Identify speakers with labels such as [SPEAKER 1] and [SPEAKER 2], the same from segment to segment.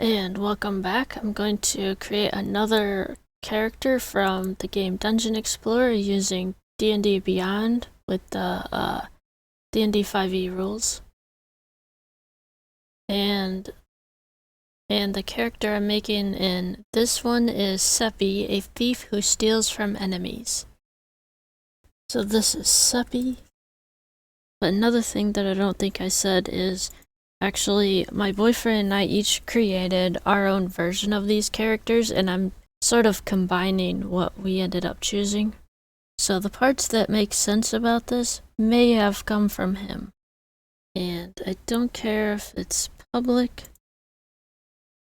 [SPEAKER 1] And welcome back. I'm going to create another character from the game Dungeon Explorer using D&D Beyond with the D&D 5e rules. And the character I'm making in this one is Sepi, a thief who steals from enemies. So this is Sepi. But another thing that I don't think I said is actually, my boyfriend and I each created our own version of these characters, and I'm sort of combining what we ended up choosing. So the parts that make sense about this may have come from him. And I don't care if it's public.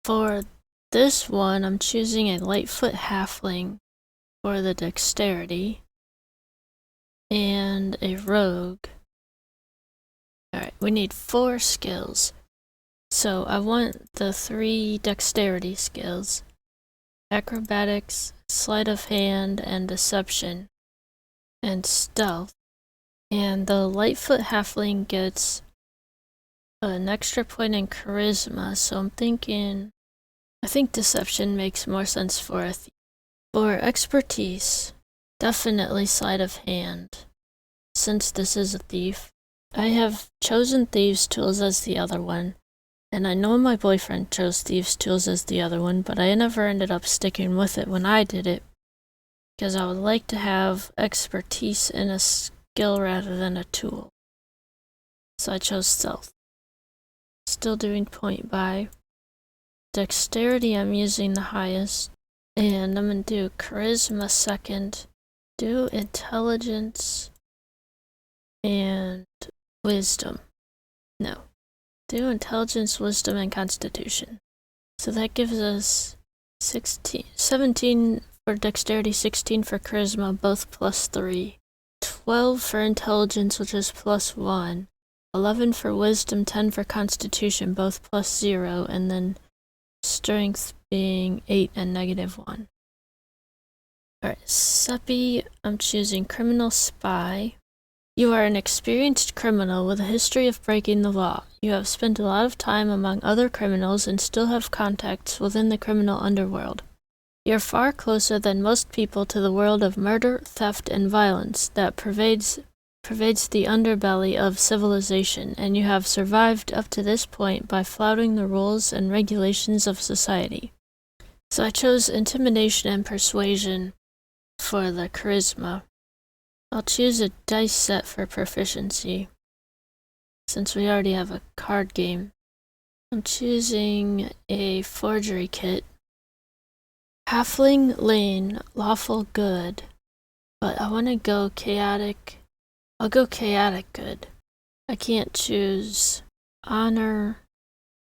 [SPEAKER 1] For this one, I'm choosing a Lightfoot halfling for the dexterity, and a rogue. Alright, we need 4 skills. So I want the 3 dexterity skills: acrobatics, sleight of hand, and deception, and stealth. And the Lightfoot halfling gets an extra point in charisma, so I think deception makes more sense for a thief. For expertise, definitely sleight of hand, since this is a thief. I have chosen Thieves' Tools as the other one, and I know my boyfriend chose Thieves' Tools as the other one, but I never ended up sticking with it when I did it, because I would like to have expertise in a skill rather than a tool. So I chose Stealth. Still doing point buy. Dexterity, I'm using the highest, and I'm going to do Charisma second, do Intelligence, and Wisdom. No. Do Intelligence, Wisdom, and Constitution. So that gives us 17 for Dexterity, 16 for Charisma, both +3. 12 for Intelligence, which is +1. 11 for Wisdom, 10 for Constitution, both +0, and then Strength being 8 and -1. Alright, Sepi, I'm choosing Criminal Spy. You are an experienced criminal with a history of breaking the law. You have spent a lot of time among other criminals and still have contacts within the criminal underworld. You're far closer than most people to the world of murder, theft, and violence that pervades the underbelly of civilization, and you have survived up to this point by flouting the rules and regulations of society. So I chose Intimidation and Persuasion for the Charisma. I'll choose a dice set for proficiency, since we already have a card game. I'm choosing a forgery kit. Halfling Lane, Lawful Good, but I want to go chaotic. I'll go chaotic good. I can't choose honor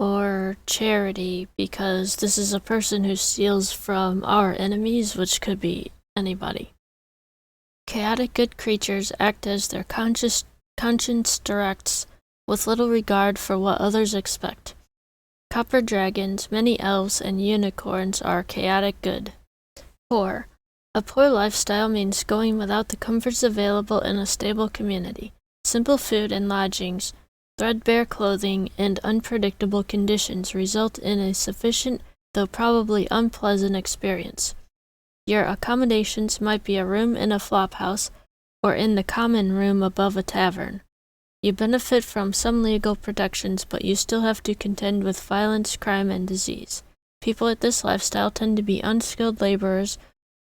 [SPEAKER 1] or charity because this is a person who steals from our enemies, which could be anybody. Chaotic good creatures act as their conscience directs, with little regard for what others expect. Copper dragons, many elves, and unicorns are chaotic good. 4. A poor lifestyle means going without the comforts available in a stable community. Simple food and lodgings, threadbare clothing, and unpredictable conditions result in a sufficient, though probably unpleasant, experience. Your accommodations might be a room in a flophouse or in the common room above a tavern. You benefit from some legal protections, but you still have to contend with violence, crime, and disease. People at this lifestyle tend to be unskilled laborers,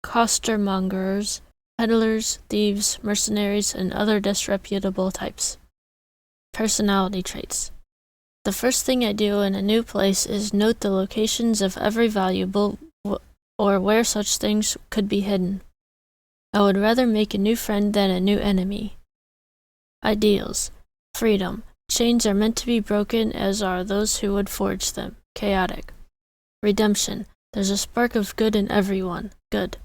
[SPEAKER 1] costermongers, peddlers, thieves, mercenaries, and other disreputable types. Personality traits. The first thing I do in a new place is note the locations of every valuable or where such things could be hidden. I would rather make a new friend than a new enemy. Ideals. Freedom. Chains are meant to be broken, as are those who would forge them. Chaotic. Redemption. There's a spark of good in everyone. Good.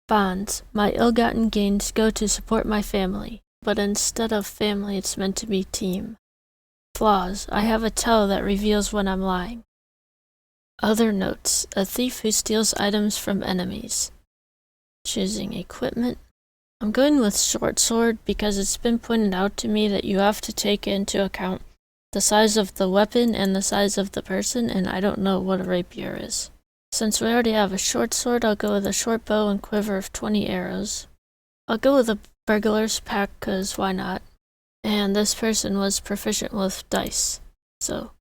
[SPEAKER 1] Bonds. My ill-gotten gains go to support my family, but instead of family, it's meant to be team. Flaws. I have a toe that reveals when I'm lying. Other notes. A thief who steals items from enemies. Choosing equipment. I'm going with short sword because it's been pointed out to me that you have to take into account the size of the weapon and the size of the person, and I don't know what a rapier is. Since we already have a short sword, I'll go with a short bow and quiver of 20 arrows. I'll go with a burglar's pack, cause why not? And this person was proficient with dice. So,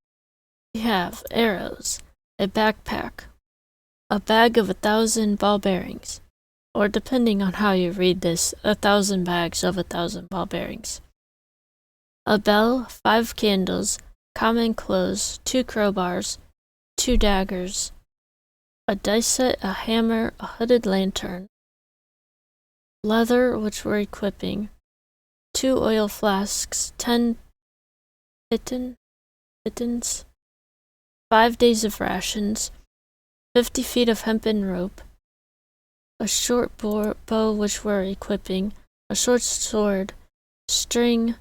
[SPEAKER 1] we have arrows, a backpack, a bag of 1,000 ball bearings, or depending on how you read this, 1,000 bags of 1,000 ball bearings. A bell, 5 candles, common clothes, 2 crowbars, 2 daggers, a dice set, a hammer, a hooded lantern, leather, which we're equipping, 2 oil flasks, 10 pittons, 5 days of rations, 50 feet of hempen rope, a short bow, which we're equipping, a short sword, string,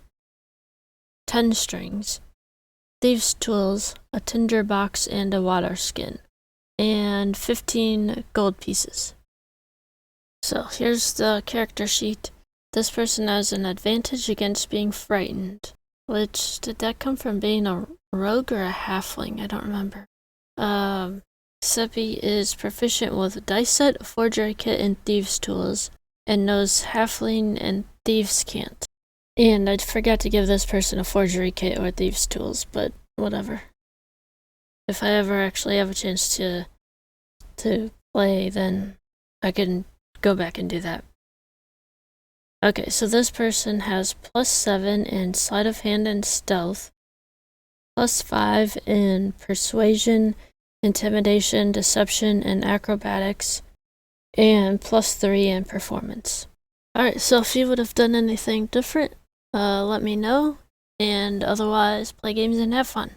[SPEAKER 1] 10 strings, thieves' tools, a tinder box, and a water skin, and 15 gold pieces. So here's the character sheet. This person has an advantage against being frightened. Which, did that come from being a rogue or a halfling? I don't remember. Sepi is proficient with a dice set, a forgery kit, and thieves' tools, and knows halfling and thieves can't. And I forgot to give this person a forgery kit or thieves' tools, but whatever. If I ever actually have a chance to play, then I can go back and do that. Okay, so this person has +7 in sleight of hand and stealth, +5 in persuasion, intimidation, deception, and acrobatics, and +3 in performance. Alright, so if you would have done anything different, let me know, and otherwise, play games and have fun.